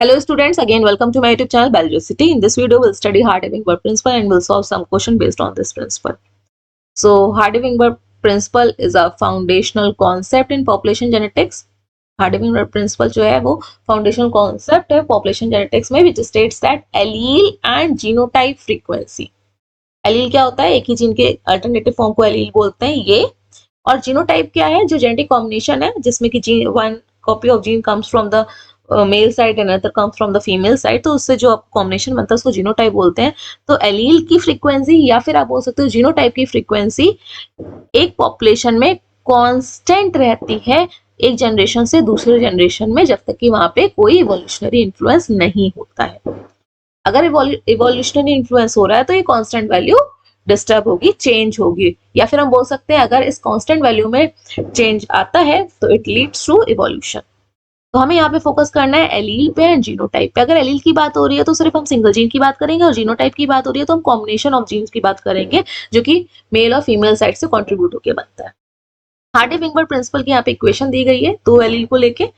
Hello students, again welcome to my YouTube channel Biologicity. In this video we'll study Hardy-Wingberg principle and we'll solve some question based on this principle. So Hardy-Wingberg principle is a foundational concept in population genetics. Hardy-Wingberg principle जो है वो foundational concept है population genetics में, which states that allele and genotype frequency. Allele क्या होता है? एक ही gene के alternative form को allele बोलते हैं ये, और जीनोटाइप क्या है? जो जेनेटिक कॉम्बिनेशन है जिसमें कि gene one copy of gene comes from the male side and other comes from the female side, तो उससे जो कॉम्बिनेशन बनता है उसको जीनोटाइप बोलते हैं. तो एलील की फ्रीक्वेंसी या फिर आप बोल सकते हो जीनोटाइप की फ्रीक्वेंसी एक पॉपुलेशन में कांस्टेंट रहती है एक जनरेशन से दूसरे जनरेशन में, जब तक कि वहां पे कोई इवोल्यूशनरी इन्फ्लुएंस नहीं होता है. अगर इवोल्यूशनरी इन्फ्लुएंस हो रहा है तो ये कांस्टेंट वैल्यू डिस्टर्ब होगी, चेंज होगी, या फिर हम बोल सकते हैं अगर इस कांस्टेंट वैल्यू में चेंज आता है तो इट लीड्स टू इवोल्यूशन. तो हमें यहाँ पे फोकस करना है एलील पे एंड जीनोटाइप पे. अगर एलील की बात हो रही है तो सिर्फ हम सिंगल जीन की बात करेंगे, और जीनोटाइप की बात हो रही है तो हम कॉम्बिनेशन ऑफ जीन्स की बात करेंगे जो कि मेल और फीमेल साइड से कॉन्ट्रीब्यूट होकर बनता है. हार्डी-विंगबर्ग प्रिंसिपल की यहाँ पे इक्वेशन दी गई है दो एलील को लेके.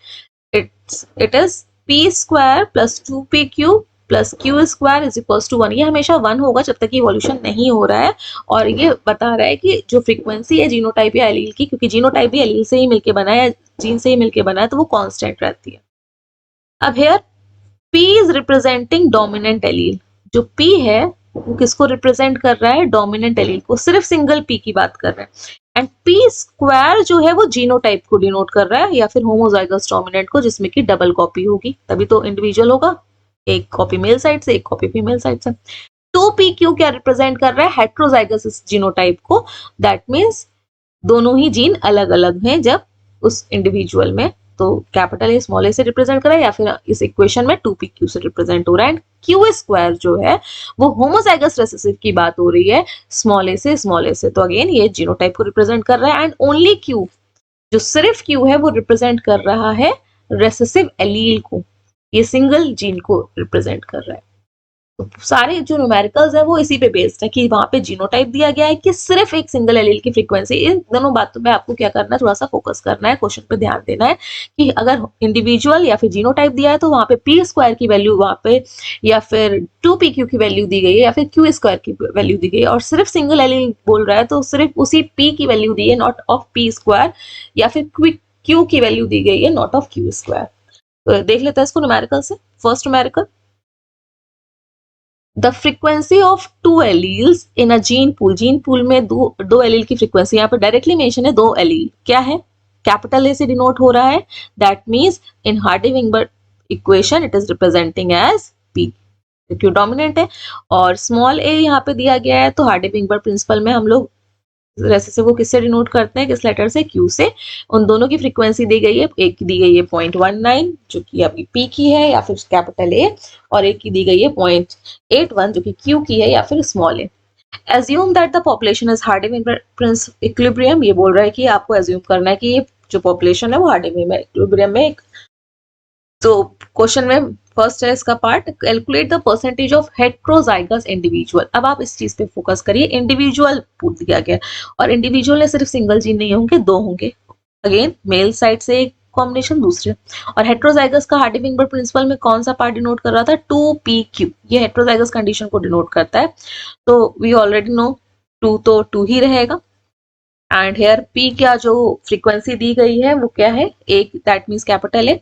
It is P square plus 2p cube plus Q square is equals to 1. ये हमेशा 1 होगा जब तक कि इवोल्यूशन नहीं हो रहा है, और ये बता रहा है कि जो फ्रीक्वेंसी है जीनोटाइप या एलील की, क्योंकि जीनोटाइप भी एलील से ही मिलके बना है, जीन से ही मिलके बना है, तो वो कांस्टेंट रहती है. अब here P is representing dominant allele. जो P है वो किसको रिप्रेजेंट कर रहा है? डोमिनेंट एलील को. सिर्फ सिंगल P की बात कर रहे हैं. एंड P स्क्वायर जो है वो जीनोटाइप को डिनोट कर रहा है, या फिर होमोजाइगस डोमिनेंट को, जिसमें कि डबल कॉपी होगी, तभी तो इंडिविजुअल होगा. एक कॉपी मेल साइड से, एक कॉपी फीमेल साइड से. 2pq क्या रिप्रेजेंट कर रहा है? हेट्रोजाइगस जीनोटाइप को. दैट मीन्स दोनों ही जीन अलग अलग हैं जब उस इंडिविजुअल में, तो कैपिटल ए स्मॉल ए से रिप्रेजेंट कर रहा है, या फिर इस इक्वेशन में 2pq से रिप्रेजेंट हो रहा है. एंड क्यू स्क्वायर जो है वो होमोजाइगस रिसेसिव की बात हो रही है, स्मॉल ए से, तो अगेन ये जीनोटाइप को रिप्रेजेंट कर रहा है. एंड ओनली क्यू, जो सिर्फ क्यू है, वो रिप्रेजेंट कर रहा है रेसेसिव एलील को. ये सिंगल जीन को रिप्रेजेंट कर रहा है. तो सारे जो न्यूमेरिकल्स है वो इसी पे बेस्ड है कि वहां पे जीनोटाइप दिया गया है कि सिर्फ एक सिंगल एलील की फ्रीक्वेंसी. इन दोनों बातों पे आपको क्या करना है? थोड़ा सा फोकस करना है, क्वेश्चन पे ध्यान देना है कि अगर इंडिविजुअल या फिर जीनोटाइप दिया है तो वहां पे पी स्क्वायर की वैल्यू वहां पे, या फिर 2pq की वैल्यू दी गई है, या फिर क्यू स्क्वायर की वैल्यू दी गई है. और सिर्फ सिंगल एलील बोल रहा है तो सिर्फ उसी p की वैल्यू दी है, नॉट ऑफ p स्क्वायर, या फिर q की वैल्यू दी गई है, नॉट ऑफ q स्क्वायर. तो देख लेते हैं इसको न्यूमेरिकल से. First numerical, the frequency of two alleles in a gene pool. Gene pool में दो एलील की फ्रीक्वेंसी, यहाँ पे डायरेक्टली मेंशन है दो एलील. क्या है? कैपिटल ए से डिनोट हो रहा है. That means in Hardy Weinberg equation it is representing as P, क्योंकि डोमिनेंट है. और स्मॉल ए यहाँ पे दिया गया है, तो हार्डी-विंगबर्ग प्रिंसिपल में हम लोग रेसेसिव को किससे डिनोट करते हैं? किस लेटर से? क्यू से. उन दोनों की फ्रीक्वेंसी दी गई है. एक की दी गई है 0.19 जो कि आपकी पी की है या फिर कैपिटल ए, और एक की दी गई है 0.81 जो कि क्यू की है या फिर small A. Assume that the population is Hardy Weinberg equilibrium. ये बोल रहा है कि आपको एज्यूम करना है कि ये जो पॉपुलेशन है वो हार्डी-विंगबर्ग इक्विलिब्रियम में. तो क्वेश्चन में फर्स्ट है इसका part, calculate the percentage of heterozygous individual. अब आप इस चीज पे फोकस करिए. इंडिविजुअल पूछ दिया गया, और इंडिविजुअल में सिर्फ सिंगल जीन नहीं होंगे, दो होंगे. अगेन मेल साइड से एक कॉम्बिनेशन, दूसरे. और हेट्रोजाइगस का हार्डी-विंगबर्ग प्रिंसिपल में कौन सा पार्ट डिनोट कर रहा था? 2pq. ये हेट्रोजाइगस कंडीशन को डिनोट करता है. तो वी ऑलरेडी नो 2 तो 2 ही रहेगा. एंड हेयर p क्या जो फ्रीक्वेंसी दी गई है वो क्या है? एक, that means capital A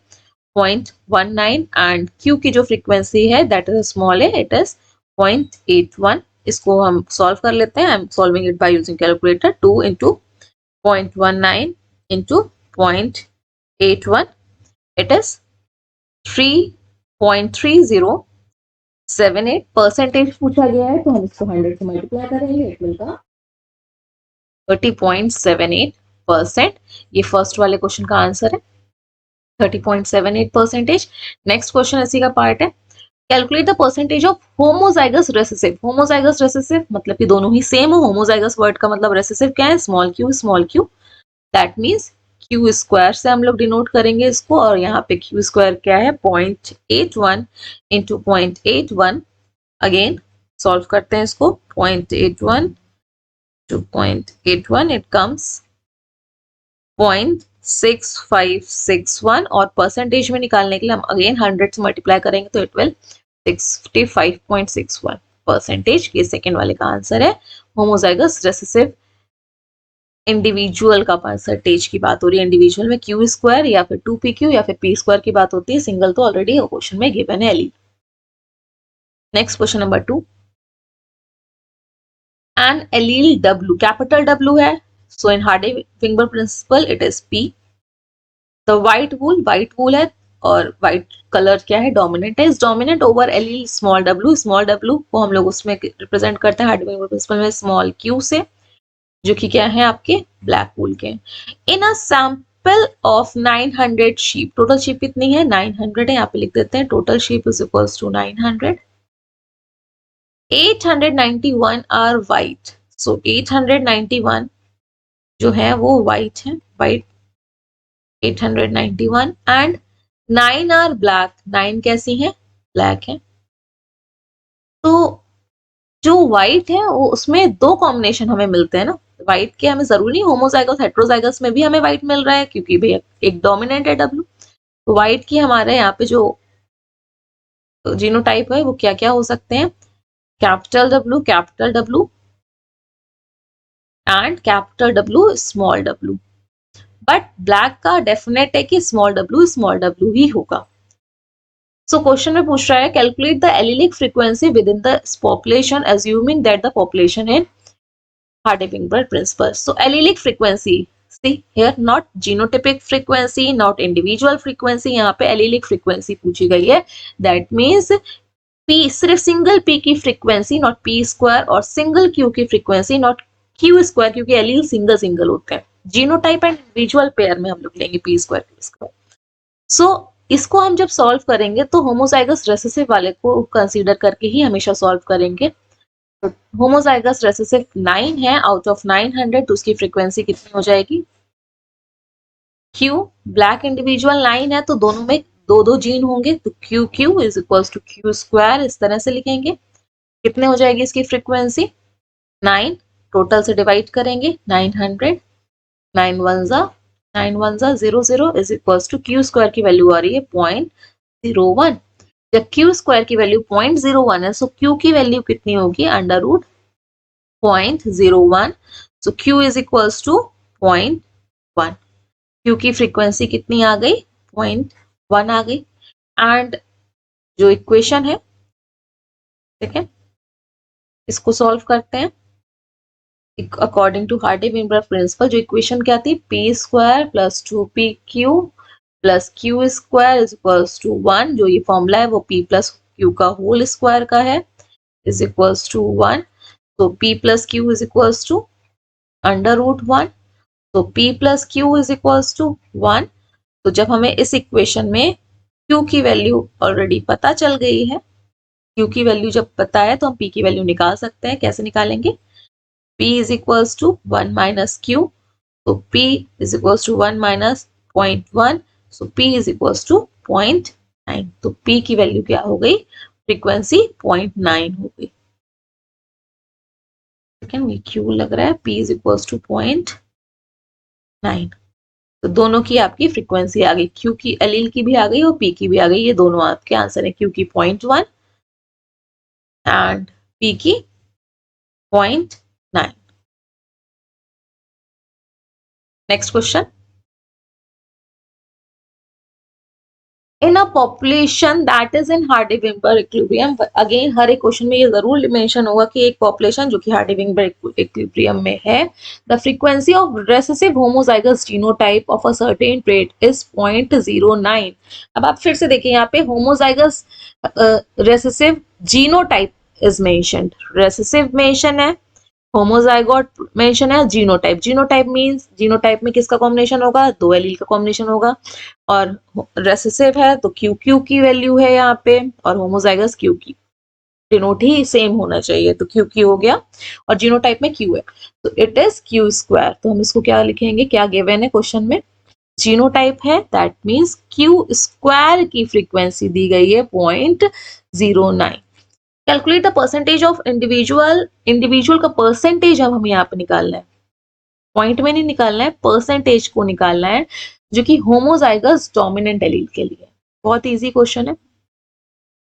0.19, and Q की जो फ्रीक्वेंसी है that is small A, it is 0.81. इसको हम सॉल्व कर लेते हैं. I am solving it by using calculator. 2 into 0.19 into 0.81, it is 3.3078. Percentage पूछा गया है तो हम इसको 100 से मल्टीप्लाई करेंगे, इट विल कम 30.78%. ये फर्स्ट वाले क्वेश्चन का आंसर है, 30.78%. नेक्स्ट क्वेश्चन इसी का पार्ट है. Calculate the percentage of homozygous recessive. Homozygous recessive मतलब कि दोनों ही सेम हो. होमोजाइगस वर्ड का मतलब रेसेसिव क्या है? Small Q. That means Q square से हम लोग डिनोट करेंगे इसको, और यहाँ पे क्यू स्क्वायर क्या है? 0.81 इंटू 0.81. अगेन सॉल्व करते हैं इसको. 0.81 to 0.81, इट कम्स 6561 और परसेंटेज में निकालने के लिए हम अगेन 100 से मल्टीप्लाई करेंगे तो इट विल 65.61 परसेंटेज। ये सेकेंड वाले का आंसर है। होमोजाइगस रिसेसिव इंडिविजुअल का परसेंटेज की बात हो रही है, इंडिविजुअल में क्यू स्क्वायर या फिर 2pq या फिर p स्क्वायर की बात होती है, सिंगल तो ऑलरेडी क्वेश्चन में गिवन है allele. Next question number 2, an allele W, capital W है, so in Hardy Weinberg principle it is P। The white wool है और व्हाइट कलर क्या है, डोमिनेंट है, is dominant over allele small w को हम लोग उसमें रिप्रेजेंट करते हैं हार्डी-विंबर प्रिंसिपल में स्मॉल q से, जो कि क्या है आपके ब्लैक वूल के। In a sample of 900 sheep, total sheep कितनी है 900 है, यहाँ पे लिख देते हैं total sheep is equals to 900। 891 are white, so 891 जो है वो व्हाइट है, व्हाइट 891 एंड 9 आर ब्लैक, 9 कैसी है ब्लैक है। तो जो व्हाइट है वो उसमें दो कॉम्बिनेशन हमें मिलते हैं ना, व्हाइट के हमें जरूरी नहीं होमोजाइगस हेट्रोजाइगस में भी हमें व्हाइट मिल रहा है क्योंकि भैया एक डोमिनेंट है W। तो व्हाइट की हमारे यहाँ पे जो जीनोटाइप है वो क्या क्या हो सकते हैं, capital W and capital W small w, but black का डेफिनेट है कि स्मॉल w ही होगा। सो क्वेश्चन में पूछ रहा है calculate the allylic frequency with in the population assuming that the population in Hardy-Wingberg principle. So allelic frequency, see here not genotypic frequency, not individual frequency, यहाँ पे allelic frequency पूछी गई है। That means P सिर्फ single P की frequency not P square और single Q की frequency not Q square, क्योंकि एलील सिंगल सिंगल होते हैं। जीनोटाइप एंड इंडिविजुअल पेयर में हम लोग लेंगे P स्क्वायर Q स्क्वायर। सो इसको हम जब सॉल्व करेंगे तो होमोजाइगस रेसेसिव वाले को कंसीडर करके ही हमेशा सॉल्व करेंगे। होमोजाइगस रेसेसिव 9 है आउट ऑफ 900, तो उसकी फ्रीक्वेंसी कितनी हो जाएगी Q। ब्लैक इंडिविजुअल 9 है तो दोनों में दो दो जीन होंगे तो QQ is equals to Q square, इस तरह से लिखेंगे। कितने हो जाएगी इसकी फ्रीक्वेंसी 9, टोटल से डिवाइड करेंगे 900, 9 1 जा 0 is equals to Q square की वैल्यू आ रही है 0.01। जब Q स्क्वायर की वैल्यू 0.01 है, सो Q की वैल्यू कितनी होगी under root 0.01, so Q is equals to 0.1। Q की फ्रीक्वेंसी कितनी आ गई 0.1 आ गई। एंड जो इक्वेशन है ठीक है, इसको सॉल्व करते हैं अकॉर्डिंग टू हार्डी-विंबर प्रिंसिपल। जो इक्वेशन क्या थी P square plus 2PQ plus Q square is equals to 1, जो ये फॉर्मूला है वो P प्लस Q का होल स्क्वायर का है इज इक्वल्स टू 1, तो P plus Q is equals to under root 1, तो P plus Q is equals to 1। तो जब हमें इस इक्वेशन में Q की वैल्यू ऑलरेडी पता चल गई है, Q की वैल्यू जब पता है तो हम P की वैल्यू निकाल सकते हैं। कैसे निकालेंगे, P is equals to 1 minus Q, तो P is equals to 1 minus 0.1, so P is equals to 0.9, तो P की वैल्यू क्या हो गई फ्रीक्वेंसी 0.9 हो गई। ठीक है, Q लग रहा है P इज इक्वल्स टू 0.9, तो दोनों की आपकी फ्रीक्वेंसी आ गई, Q की एलील की भी आ गई और P की भी आ गई। ये दोनों आपके आंसर है, Q की 0.1 एंड P की 0.9। Next question, in a population that is in Hardy Weinberg equilibrium, again हर एक क्वेश्चन में ये जरूर मेंशन होगा कि एक पॉपुलेशन जो कि हार्डी-विंबर इक्विलिब्रियम में है, the frequency of recessive homozygous genotype of a certain trait is 0.09। अब आप फिर से देखिए यहाँ पे homozygous recessive genotype is mentioned, recessive mention है, होमोजाइगोट मेंशन है, जीनोटाइप, जीनोटाइप मींस जीनोटाइप में किसका कॉम्बिनेशन होगा, दो एलील का कॉम्बिनेशन होगा, और रेसेसिव है तो QQ की वैल्यू है यहाँ पे और होमोजाइगस Q की, डिनोट ही सेम होना चाहिए, तो QQ हो गया और जीनोटाइप में Q है तो इट इज Q स्क्वायर। तो हम इसको क्या लिखेंगे, क्या गिवन है क्वेश्चन में, जीनोटाइप है दैट मींस Q स्क्वायर की फ्रीक्वेंसी दी गई है 0.09। Calculate the percentage of individual का परसेंटेज अब हमें यहाँ पे निकालना है, पॉइंट में नहीं निकालना है, परसेंटेज को निकालना है जो कि होमोजाइगस डोमिनेंट एलील के लिए। बहुत इजी क्वेश्चन है।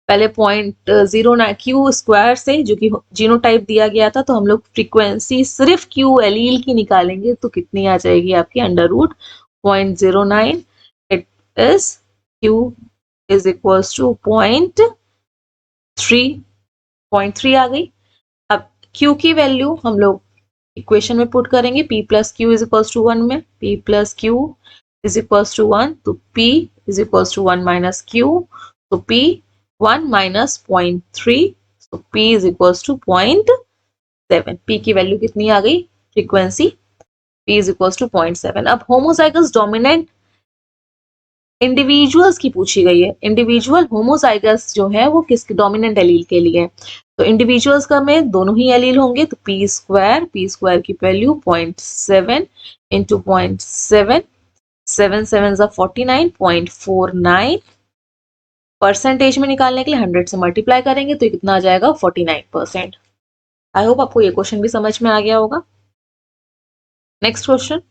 पहले 0.09 क्यू स्क्वायर से, जो कि जीनोटाइप दिया गया था, तो हम लोग फ्रीक्वेंसी सिर्फ क्यू एलील की निकालेंगे तो कितनी आ जाएगी आपकी, under root 0.09। It is Q is equals to 0.3 आ गई। अब क्यू की वैल्यू हम लोग इक्वेशन में पुट करेंगे, p plus Q is equals to 1 में, p plus Q is equals to 1, तो p is equals to 1 minus Q, तो p 1 माइनस 0.3, तो p is equals to 0.7। p की वैल्यू कितनी आ गई, frequency p is equals to 0.7। अब homozygous dominant individuals की पूछी गई है। इंडिविजुअल होमोजाइगस जो है वो किस डोमिनेंट एलील के लिए है, तो इंडिविजुअल्स का में दोनों ही एलील होंगे, तो p स्क्वायर की वैल्यू 0.7 इंटू 0.7, 7 7 49, 0.49। परसेंटेज में निकालने के लिए 100 से मल्टीप्लाई करेंगे तो कितना आ जाएगा, 49%। आई होप आपको ये क्वेश्चन भी समझ में आ गया होगा। Next question,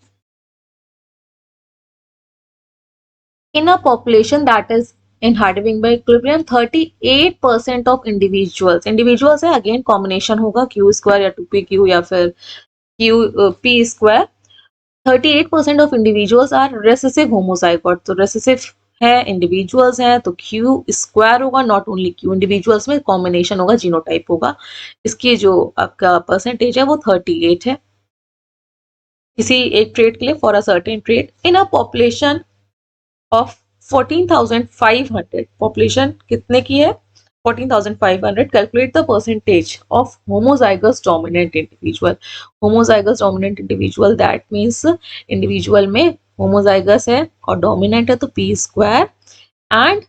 in a population that is in Hardy-Wingberg by equilibrium, 38% of individuals है, अगेन कॉम्बिनेशन होगा क्यू स्क्वायर या 2pq या फिर Q p square. 38% of individuals are recessive homozygote, तो रेसेसिव है इंडिविजुअल्स हैं तो क्यू स्क्वायर होगा, नॉट ओनली क्यू, इंडिविजुअल्स में कॉम्बिनेशन होगा, जीनोटाइप होगा। इसकी जो आपका परसेंटेज है वो 38 है किसी एक ट्रेट के लिए, for a certain trait. In a population of 14,500, population कितने की है, 14,500, calculate the percentage of homozygous dominant individual. Homozygous dominant individual that means individual में होमोजाइगस है और डोमिनेंट है तो p square, and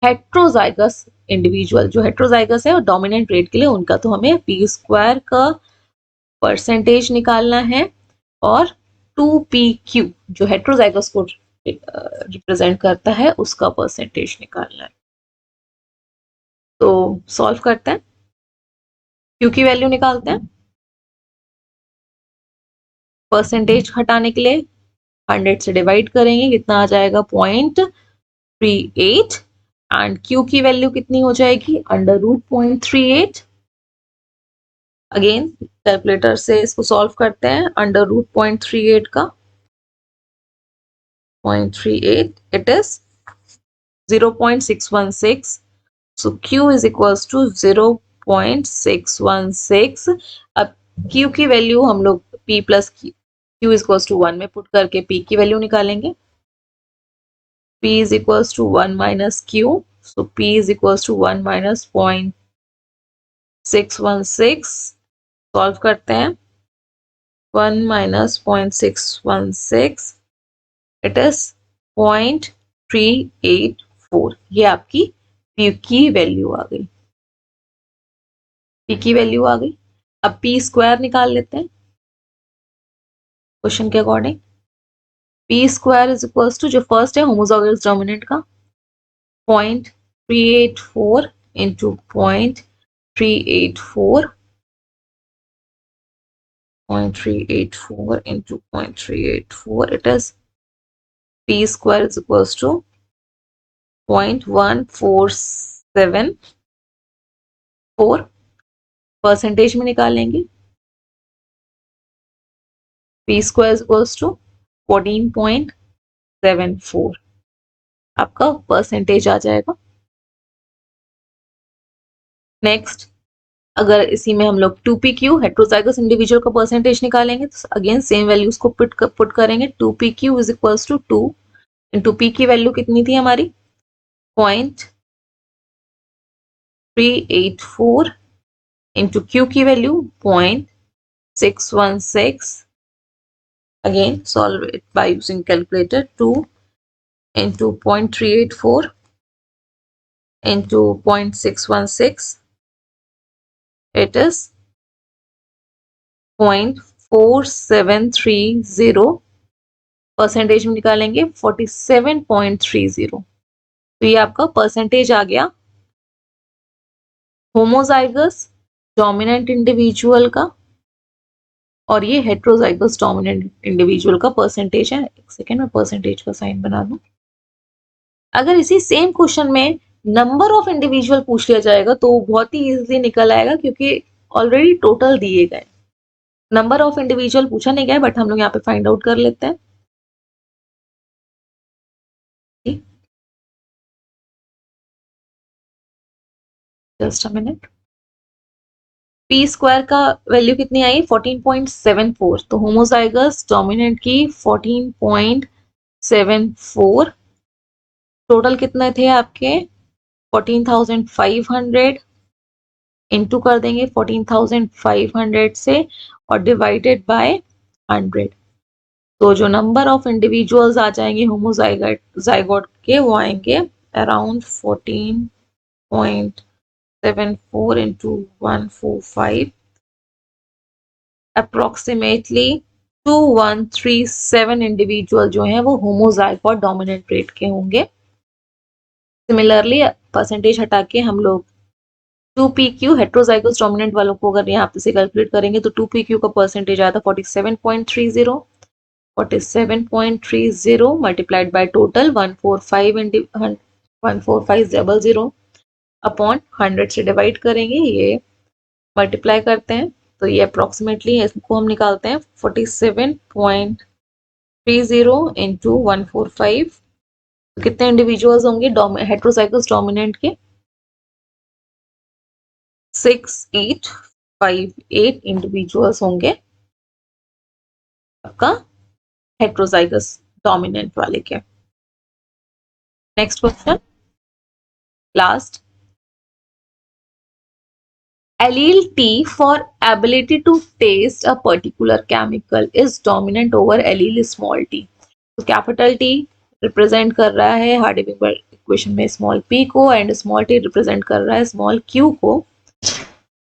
heterozygous individual, जो हेट्रोजाइगस है और डोमिनेंट रेट के लिए उनका, तो हमें p स्क्वायर का परसेंटेज निकालना है और 2pq जो हेट्रोजाइगस को रिप्रेजेंट करता है उसका परसेंटेज निकालना है। तो सॉल्व करते हैं, क्यू की वैल्यू निकालते हैं। परसेंटेज हटाने के लिए 100 से डिवाइड करेंगे, कितना आ जाएगा, 0.38, एंड क्यू की वैल्यू कितनी हो जाएगी, अंडर रूट 0.38। अगेन कैलकुलेटर से इसको सॉल्व करते हैं, अंडर रूट 0.38 का 0.38, it is 0.616, so q is equals to 0.616। अब q की वैल्यू हम लोग p plus q is equals to 1 में पुट करके p की वैल्यू निकालेंगे, p is equals to 1 minus q, so p is equals to 1 minus 0.616। Solve करते हैं, 1 minus 0.616, इट इज 0.384। ये आपकी p की वैल्यू आ गई, p की वैल्यू आ गई। अब p स्क्वायर निकाल लेते हैं क्वेश्चन के according. p square is equals to, जो फर्स्ट है होमोजाइगस डोमिनेंट का, 0.384 into 0.384, 0.384 into 0.384, it is p square is equals to 0.1474। Percentage में निकालेंगे, p square is equals to 14.74, आपका परसेंटेज आ जाएगा। नेक्स्ट, अगर इसी में हम लोग 2pq हेट्रोजाइगस इंडिविजुअल का परसेंटेज निकालेंगे तो अगेन सेम वैल्यूज को पुट करेंगे, 2pq is equals to 2 into p की वैल्यू कितनी थी हमारी, 0.384 इंटू q की value 0.616। Again solve it by using calculator, 2 into 0.384 into 0.616, it is 0.4730। Percentage में निकालेंगे 47.30, तो ये आपका परसेंटेज आ गया होमोजाइगस डोमिनेंट इंडिविजुअल का और ये हेट्रोजाइगस डोमिनेंट इंडिविजुअल का परसेंटेज है। एक सेकेंड में परसेंटेज का साइन बना दूं। अगर इसी सेम क्वेश्चन में नंबर ऑफ इंडिविजुअल पूछ लिया जाएगा तो बहुत ही इजीली निकल आएगा, क्योंकि ऑलरेडी टोटल दिए गए। नंबर ऑफ इंडिविजुअल पूछा नहीं गया, बट हम लोग यहाँ पे फाइंड आउट कर लेते हैं। Just a minute. P square का वैल्यू कितनी आई? 14.74। तो होमोजाइगस डोमिनेंट की 14.74। टोटल कितने थे आपके? 14,500 इंटू कर देंगे 14,500 से और डिवाइडेड बाय 100। तो जो नंबर ऑफ इंडिविजुअल्स आ जाएंगे होमोजाइगोट के, वो आएंगे अराउंड 14.74 इंटू 145, अप्रोक्सीमेटली 2137 इंडिविजुअल जो हैं वो होमोजाइगोट डोमिनेंट रेट के होंगे। सिमिलरली परसेंटेज हटा के हम लोग 2pq हेट्रोजाइगस डोमिनेंट वालों को अगर यहाँ पे से कैलकुलेट करेंगे तो 2pq का परसेंटेज आया था 47.30। 47.30 मल्टीप्लाइड बाय टोटल 14500 अपॉन 100 से डिवाइड करेंगे, ये मल्टीप्लाई करते हैं तो ये अप्रोक्सीमेटली इसको हम निकालते हैं 47.30 इंटू 145। कितने इंडिविजुअल्स होंगे हेट्रोजाइगस डोमिनेंट के? 6858 इंडिविजुअल्स होंगे आपका हेट्रोजाइगस डोमिनेंट वाले के। Next question, last. Allele T for ability to taste a particular chemical is dominant over allele small t. तो कैपिटल T रिप्रेजेंट कर रहा है हार्डी-विंबर इक्वेशन में स्मॉल p को, एंड स्मॉल t रिप्रेजेंट कर रहा है स्मॉल q को।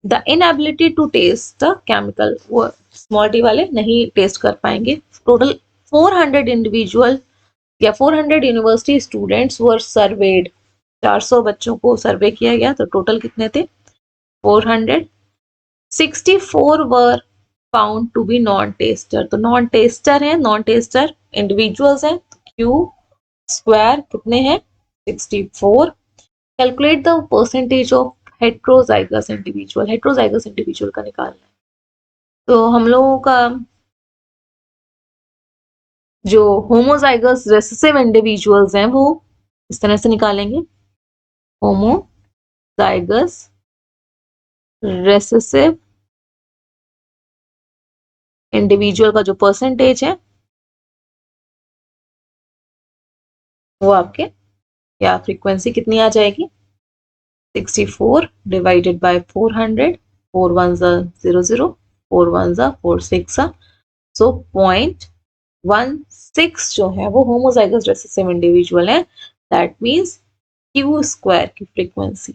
The inability to test the chemical, वो स्मॉल टी वाले नहीं टेस्ट कर पाएंगे। टोटल 400 इंडिविजुअल या 400 यूनिवर्सिटी स्टूडेंट्स वर सर्वेड। 400 बच्चों को सर्वे किया गया, तो टोटल कितने थे? 400। 64 were found to be non taster. तो नॉन टेस्टर है, नॉन टेस्टर इंडिविजुअल्स हैं। क्यू स्क्वायर कितने हैं? 64। Calculate the percentage of heterozygous individual. Heterozygous individual का निकालना है। तो हम लोगों का जो होमोजाइगस रेसेसिव इंडिविजुअल्स हैं वो इस तरह से निकालेंगे। होमोजाइगस रेसेसिव इंडिविजुअल का जो परसेंटेज है वो आपके, या फ्रीक्वेंसी कितनी आ जाएगी? 64 डिवाइडेड बाय 400। 4 1s 00, 4 1s 4 6, सो 0.16 जो है वो होमोजाइगस रेसेसिव इंडिविजुअल है। दैट मींस क्यू स्क्वायर की frequency.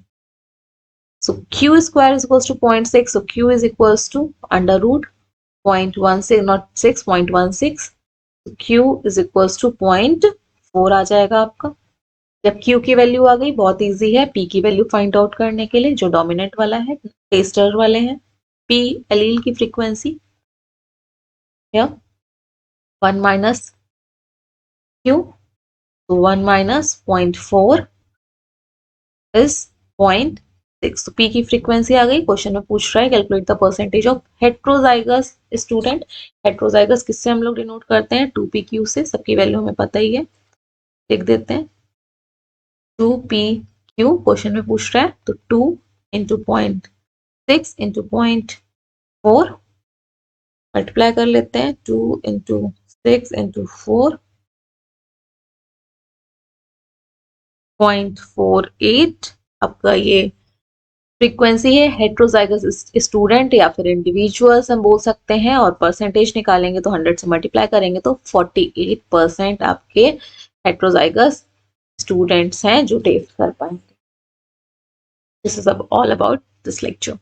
So Q square is equals to 0.6, so Q is equals to under root 0.16, not 6, 0.16। Q is equals to 0.4 आ जाएगा आपका। जब Q की वैल्यू आ गई, बहुत इजी है P की वैल्यू फाइंड आउट करने के लिए, जो डोमिनेंट वाला है, टेस्टर वाले हैं। P एलील की फ्रीक्वेंसी, 1 माइनस Q, तो 1 माइनस 0.4 इज 0.6। तो P की फ्रीक्वेंसी आ गई। क्वेश्चन में पूछ रहा है calculate the percentage of heterozygous student. Heterozygous किससे हम लोग डिनोट करते हैं? 2pq से। सबकी वैल्यू हमें पता ही है, लिख देते हैं 2pq। क्वेश्चन में पूछ रहा है तो 2 इंटू 0.6 इंटू 0.4 मल्टीप्लाई कर लेते हैं। 2 इंटू 6 इंटू 4 0.48 आपका ये फ्रीक्वेंसी है। हेट्रोजाइगस स्टूडेंट या फिर इंडिविजुअल्स हम बोल सकते हैं, और परसेंटेज निकालेंगे तो 100 से मल्टीप्लाई करेंगे तो 48% आपके हेट्रोजाइगस स्टूडेंट्स हैं जो टेस्ट कर पाएंगे। This is all about this lecture.